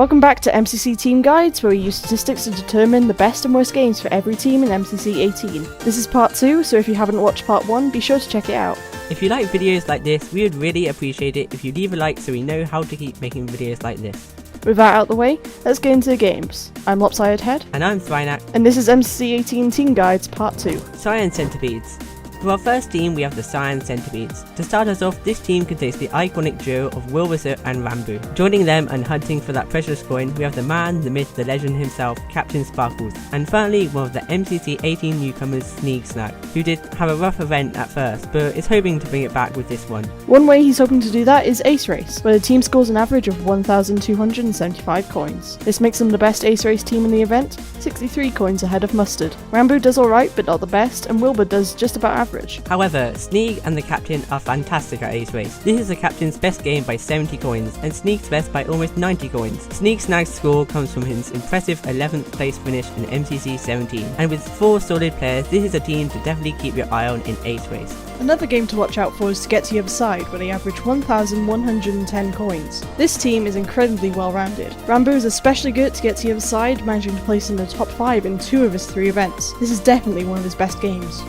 Welcome back to MCC Team Guides, where we use statistics to determine the best and worst games for every team in MCC 18. This is part 2, so if you haven't watched part 1, be sure to check it out. If you like videos like this, we would really appreciate it if you leave a like so we know how to keep making videos like this. With that out the way, let's get into the games. I'm Lops Head. And I'm Thrinac. And this is MCC 18 Team Guides Part 2. Cyan Centipedes. For our first team, we have the Cyan Centipedes. To start us off, this team contains the iconic duo of Wilbur and Rambo. Joining them and hunting for that precious coin, we have the man, the myth, the legend himself, Captain Sparkles. And finally, one of the MCC 18 newcomers, Thrinac, who did have a rough event at first, but is hoping to bring it back with this one. One way he's hoping to do that is Ace Race, where the team scores an average of 1,275 coins. This makes them the best Ace Race team in the event, 63 coins ahead of Mustard. Rambo does alright, but not the best, and Wilbur does just about average. However, Sneak and the captain are fantastic at Ace Race. This is the captain's best game by 70 coins, and Sneak's best by almost 90 coins. Sneak's next score comes from his impressive 11th place finish in MCC 17, and with 4 solid players, this is a team to definitely keep your eye on in Ace Race. Another game to watch out for is To Get to the Other Side, where they average 1,110 coins. This team is incredibly well rounded. Rambo is especially good at To Get to the Other Side, managing to place in the top 5 in 2 of his 3 events. This is definitely one of his best games.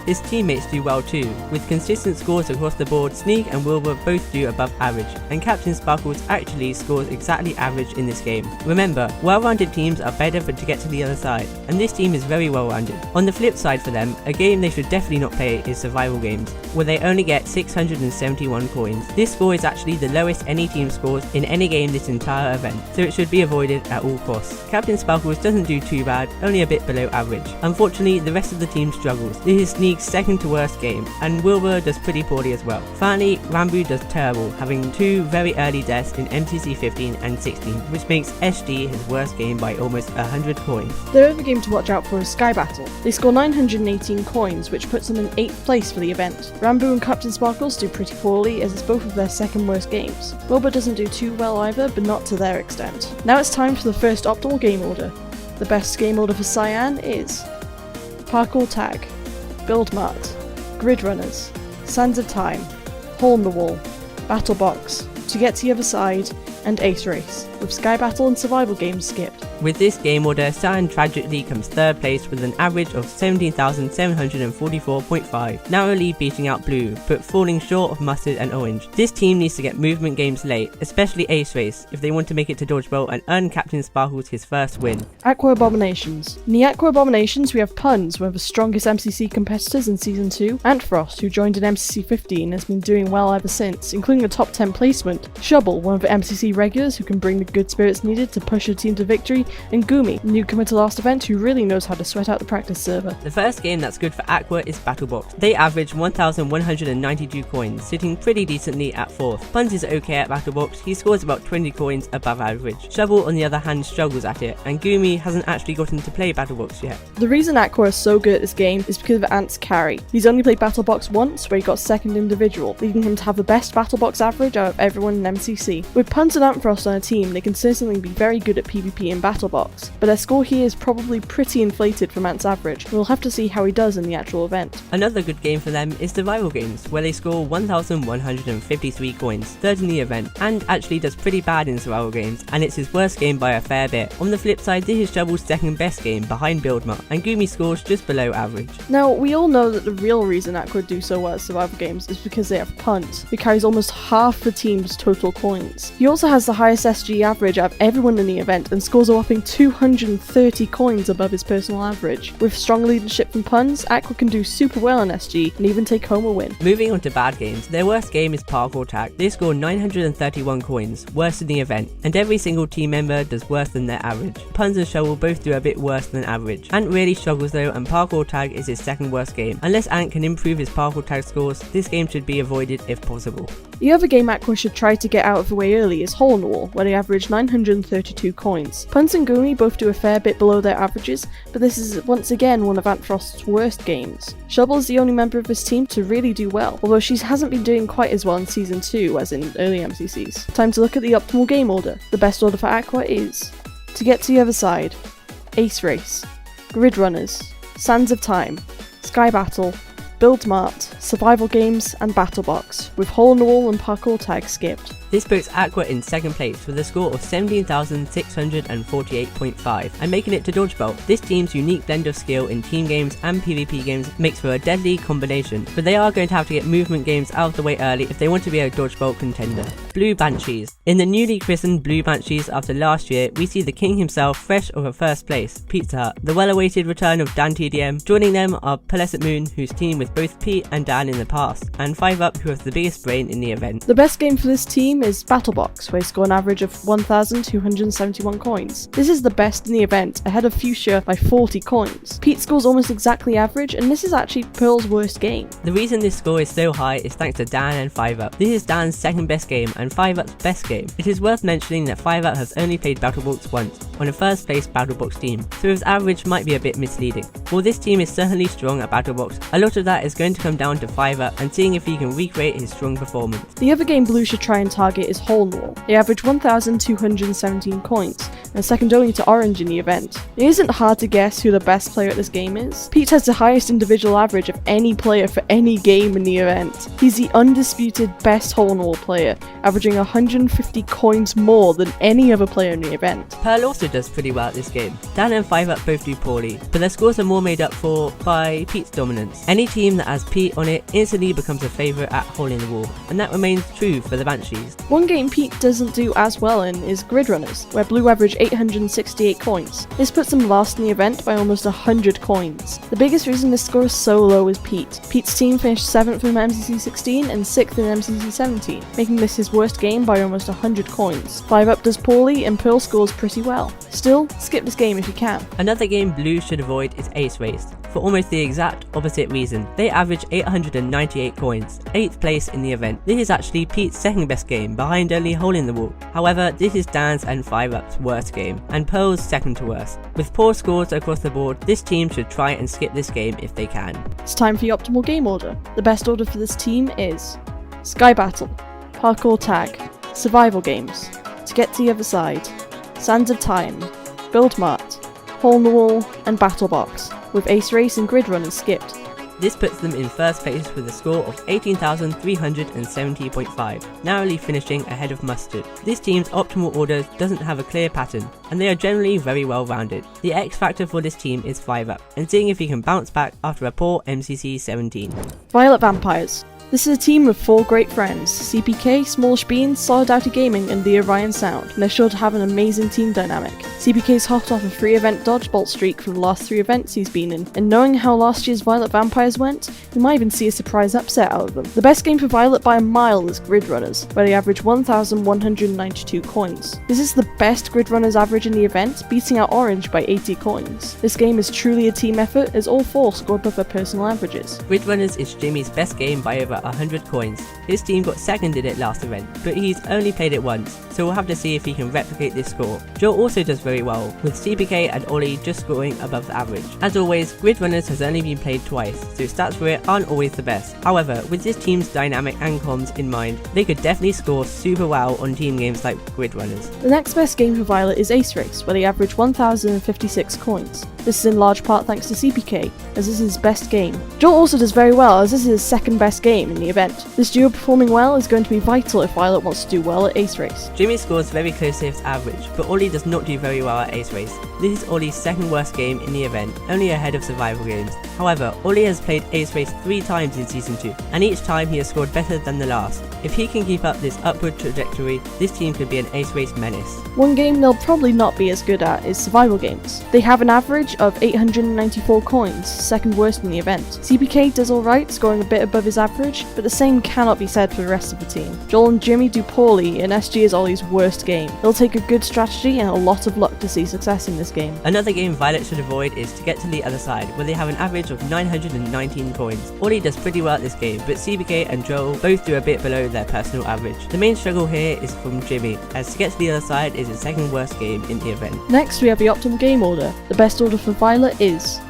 His teammates do well too. With consistent scores across the board, Sneak and Wilbur both do above average, and Captain Sparkles actually scores exactly average in this game. Remember, well-rounded teams are better for To Get to the Other Side, and this team is very well-rounded. On the flip side for them, a game they should definitely not play is Survival Games, where they only get 671 coins. This score is actually the lowest any team scores in any game this entire event, so it should be avoided at all costs. Captain Sparkles doesn't do too bad, only a bit below average. Unfortunately, the rest of the team struggles. This is Sneak's second to worst game, and Wilbur does pretty poorly as well. Finally, Rambo does terrible, having 2 very early deaths in MCC 15 and 16, which makes SG his worst game by almost 100 coins. The other game to watch out for is Sky Battle. They score 918 coins, which puts them in 8th place for the event. Rambo and Captain Sparkles do pretty poorly, as it's both of their second worst games. Wilbur doesn't do too well either, but not to their extent. Now it's time for the first optimal game order. The best game order for Cyan is Parkour Tag, Build Mart, Grid Runners, Sands of Time, Hole in the Wall, Battle Box, To Get to the Other Side, and Ace Race, with Sky Battle and Survival Games skipped. With this game order, Cyan tragically comes 3rd place with an average of 17,744.5, narrowly beating out Blue, but falling short of Mustard and Orange. This team needs to get movement games late, especially Ace Race, if they want to make it to Dodgebolt and earn Captain Sparkles his first win. Aqua Abominations. In the Aqua Abominations we have Puns, one of the strongest MCC competitors in Season 2, Antfrost, who joined in MCC 15 and has been doing well ever since, including a top 10 placement, Shovel, one of the MCC regulars who can bring the good spirits needed to push a team to victory, and Goomy, newcomer to last event who really knows how to sweat out the practice server. The first game that's good for Aqua is Battle Box. They average 1,192 coins, sitting pretty decently at 4th. Puns is okay at Battle Box, he scores about 20 coins above average. Shovel on the other hand struggles at it, and Goomy hasn't actually gotten to play Battle Box yet. The reason Aqua is so good at this game is because of Ant's carry. He's only played Battle Box once, where he got 2nd individual, leading him to have the best Battle Box average out of everyone in MCC. With Puns and Antfrost on a team, they can certainly be very good at PvP in Battle Box, but their score here is probably pretty inflated from Ant's average, and we'll have to see how he does in the actual event. Another good game for them is Survival Games, where they score 1,153 coins, 3rd in the event, and actually does pretty bad in Survival Games, and it's his worst game by a fair bit. On the flip side, this is Shovel's second best game behind Build Mart, and Goomy scores just below average. Now, we all know that the real reason Aqua do so well at Survival Games is because they have Puns, who carries almost half the team's total coins. He also has the highest SG average out of everyone in the event and scores a whopping 230 coins above his personal average. With strong leadership from Puns, Aqua can do super well on SG and even take home a win. Moving on to bad games, their worst game is Parkour Tag. They score 931 coins, worst in the event, and every single team member does worse than their average. Puns and Shovel both do a bit worse than average. Ant really struggles though, and Parkour Tag is his second worst game. Unless Ant can improve his Parkour Tag scores, this game should be avoided if possible. The other game Aqua should try to get out of the way early is Hole in the Wall, where they average 932 coins. Puns and Goomy both do a fair bit below their averages, but this is once again one of Antfrost's worst games. Shovel is the only member of his team to really do well, although she hasn't been doing quite as well in Season 2 as in early MCCs. Time to look at the optimal game order. The best order for Aqua is To Get to the Other Side, Ace Race, Grid Runners, Sands of Time, Sky Battle, Build Mart, Survival Games, and Battle Box, with Hole in the Wall and Parkour Tag skipped. This puts Aqua in second place with a score of 17,648.5 and making it to Dodgebolt. This team's unique blend of skill in team games and PvP games makes for a deadly combination, but they are going to have to get movement games out of the way early if they want to be a Dodgebolt contender. Blue Banshees. In the newly christened Blue Banshees after last year, we see the king himself fresh of a first place, Pizza Hut. The well-awaited return of Dan TDM. Joining them are Pelecet Moon, who's teamed with both Pete and Dan in the past, and 5UP, who has the biggest brain in the event. The best game for this team is Battle Box, where they score an average of 1,271 coins. This is the best in the event, ahead of Fuchsia by 40 coins. Pete scores almost exactly average, and this is actually Pearl's worst game. The reason this score is so high is thanks to Dan and 5UP. This is Dan's second best game and 5UP's best game. It is worth mentioning that 5UP has only played Battlebox once, on a first place Battlebox team, so his average might be a bit misleading. While this team is certainly strong at Battlebox, a lot of that is going to come down to 5UP and seeing if he can recreate his strong performance. The other game Blue should try and target is Hole in the Wall. They average 1,217 coins, and second only to Orange in the event. It isn't hard to guess who the best player at this game is. Pete has the highest individual average of any player for any game in the event. He's the undisputed best Hole in the Wall player, averaging 150 coins more than any other player in the event. Pearl also does pretty well at this game. Dan and 5UP both do poorly, but their scores are more made up for by Pete's dominance. Any team that has Pete on it instantly becomes a favourite at Hole in the Wall, and that remains true for the Banshees. One game Pete doesn't do as well in is Grid Runners, where Blue average 868 coins. This puts them last in the event by almost 100 coins. The biggest reason this score is so low is Pete. Pete's team finished 7th in MCC 16 and 6th in MCC 17, making this his worst game by almost 100 coins. 5UP does poorly and Pearl scores pretty well. Still, skip this game if you can. Another game Blue should avoid is Ace Race, for almost the exact opposite reason. They average 898 coins, 8th place in the event. This is actually Pete's second best game, behind only Hole in the Wall. However, this is Dan's and 5UP's worst game, and Pearl's second to worst. With poor scores across the board, this team should try and skip this game if they can. It's time for the optimal game order. The best order for this team is Sky Battle, Parkour Tag, Survival Games, To Get to the Other Side, Sands of Time, Build Mart, Hole in the Wall, and Battle Box, with Ace Race and Grid Runners skipped. This puts them in first place with a score of 18,370.5, narrowly finishing ahead of Mustard. This team's optimal order doesn't have a clear pattern, and they are generally very well rounded. The X factor for this team is 5UP, and seeing if he can bounce back after a poor MCC 17. Violet Vampires. This is a team of 4 great friends, CPK, Smallish Beans, Solidarity Gaming, and the Orion Sound, and they're sure to have an amazing team dynamic. CPK's hot off a 3-event Dodgebolt streak for the last 3 events he's been in, and knowing how last year's Violet Vampires went, we might even see a surprise upset out of them. The best game for Violet by a mile is Grid Runners, where they average 1,192 coins. This is the best Grid Runners average in the event, beating out Orange by 80 coins. This game is truly a team effort, as all 4 scored above their personal averages. Grid Runners is Jimmy's best game by over 100 coins. His team got second in it last event, but he's only played it once, so we'll have to see if he can replicate this score. Joe also does very well, with CPK and Ollie just scoring above the average. As always, Grid Runners has only been played twice, so stats for it aren't always the best. However, with this team's dynamic and comms in mind, they could definitely score super well on team games like Grid Runners. The next best game for Violet is Ace Race, where they average 1,056 coins. This is in large part thanks to CPK, as this is his best game. Joel also does very well, as this is his second best game in the event. This duo performing well is going to be vital if Violet wants to do well at Ace Race. Jimmy scores very close to his average, but Ollie does not do very well at Ace Race. This is Ollie's second worst game in the event, only ahead of Survival Games. However, Ollie has played Ace Race 3 times in Season 2, and each time he has scored better than the last. If he can keep up this upward trajectory, this team could be an Ace Race menace. One game they'll probably not be as good at is Survival Games. They have an average of 894 coins, second worst in the event. CPK does alright, scoring a bit above his average, but the same cannot be said for the rest of the team. Joel and Jimmy do poorly, and SG is Ollie's worst game. It'll take a good strategy and a lot of luck to see success in this game. Another game Violet should avoid is To Get to the Other Side, where they have an average of 919 coins. Ollie does pretty well at this game, but CPK and Joel both do a bit below their personal average. The main struggle here is from Jimmy, as To Get to the Other Side is his second worst game in the event. Next we have the optimal game order. The best order for Violet is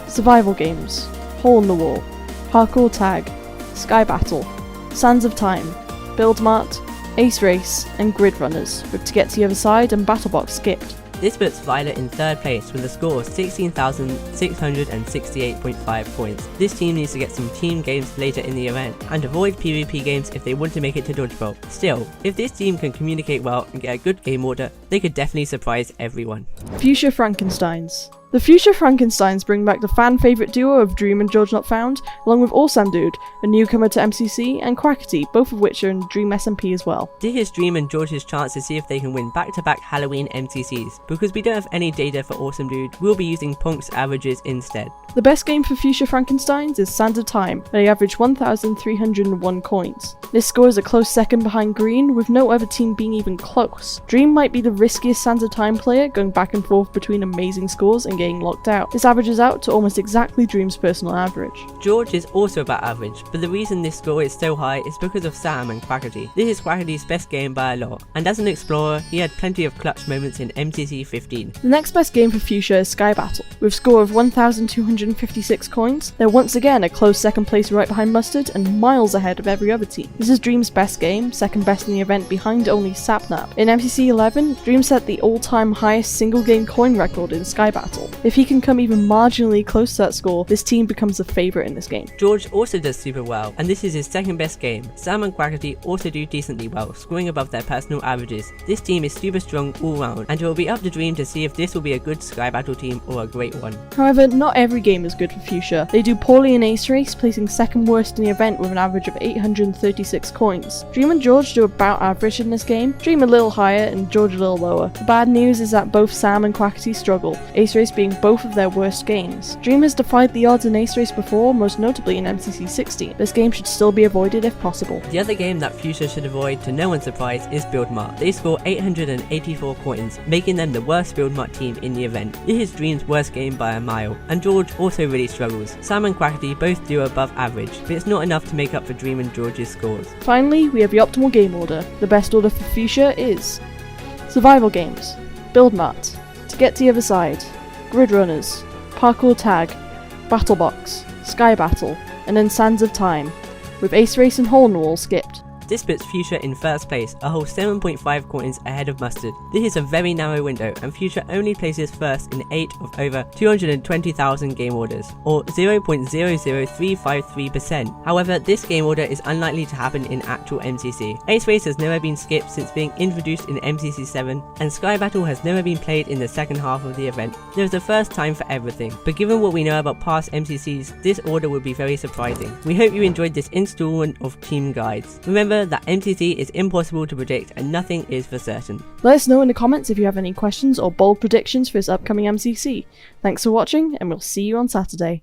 Survival Games, Hole in the Wall, Parkour Tag, Sky Battle, Sands of Time, Build Mart, Ace Race, and Grid Runners, with To Get to the Other Side and Battle Box skipped. This puts Violet in 3rd place with a score of 16,668.5 points. This team needs to get some team games later in the event, and avoid PvP games if they want to make it to Dodgebolt. Still, if this team can communicate well and get a good game order, they could definitely surprise everyone. Fuchsia Frankensteins. The Fuchsia Frankensteins bring back the fan favourite duo of Dream and George Not Found, along with Awesome Dude, a newcomer to MCC, and Quackity, both of which are in Dream SMP as well. This is Dream and George's chance to see if they can win back-to-back Halloween MCCs. Because we don't have any data for Awesome Dude, we'll be using Punk's averages instead. The best game for Fuchsia Frankensteins is Sands of Time, where they average 1,301 coins. This score is a close second behind Green, with no other team being even close. Dream might be the riskiest Sands of Time player, going back and forth between amazing scores and getting locked out. This averages out to almost exactly Dream's personal average. George is also about average, but the reason this score is so high is because of Sam and Quackity. This is Quackity's best game by a lot, and as an explorer, he had plenty of clutch moments in MCC 15. The next best game for Fuchsia is Sky Battle. With a score of 1,256 coins, they're once again a close second place right behind Mustard and miles ahead of every other team. This is Dream's best game, second best in the event behind only Sapnap. In MCC 11, Dream set the all-time highest single game coin record in Sky Battle. If he can come even marginally close to that score, this team becomes a favourite in this game. George also does super well, and this is his second best game. Sam and Quackity also do decently well, scoring above their personal averages. This team is super strong all round, and it will be up to Dream to see if this will be a good Sky Battle team or a great one. However, not every game is good for Fuchsia. They do poorly in Ace Race, placing second worst in the event with an average of 836 coins. Dream and George do about average in this game, Dream a little higher and George a little lower. The bad news is that both Sam and Quackity struggle, Ace Race being both of their worst games. Dream has defied the odds in Ace Race before, most notably in MCC 16. This game should still be avoided if possible. The other game that Fuchsia should avoid, to no one's surprise, is Buildmart. They score 884 coins, making them the worst Buildmart team in the event. This is Dream's worst game by a mile, and George also really struggles. Sam and Quackity both do above average, but it's not enough to make up for Dream and George's scores. Finally, we have the optimal game order. The best order for Fuchsia is Survival Games, Buildmart, To Get to the Other Side, Grid Runners, Parkour Tag, Battle Box, Sky Battle, and then Sands of Time, with Ace Race and Hole in the Wall skipped. This puts Fuchsia in first place, a whole 7.5 coins ahead of Mustard. This is a very narrow window, and Fuchsia only places first in 8 of over 220,000 game orders, or 0.00353%. However, this game order is unlikely to happen in actual MCC. Ace Race has never been skipped since being introduced in MCC 7, and Sky Battle has never been played in the second half of the event. There is a first time for everything, but given what we know about past MCCs, this order would be very surprising. We hope you enjoyed this installment of team guides. Remember that MCC is impossible to predict and nothing is for certain. Let us know in the comments if you have any questions or bold predictions for this upcoming MCC. Thanks for watching, and we'll see you on Saturday.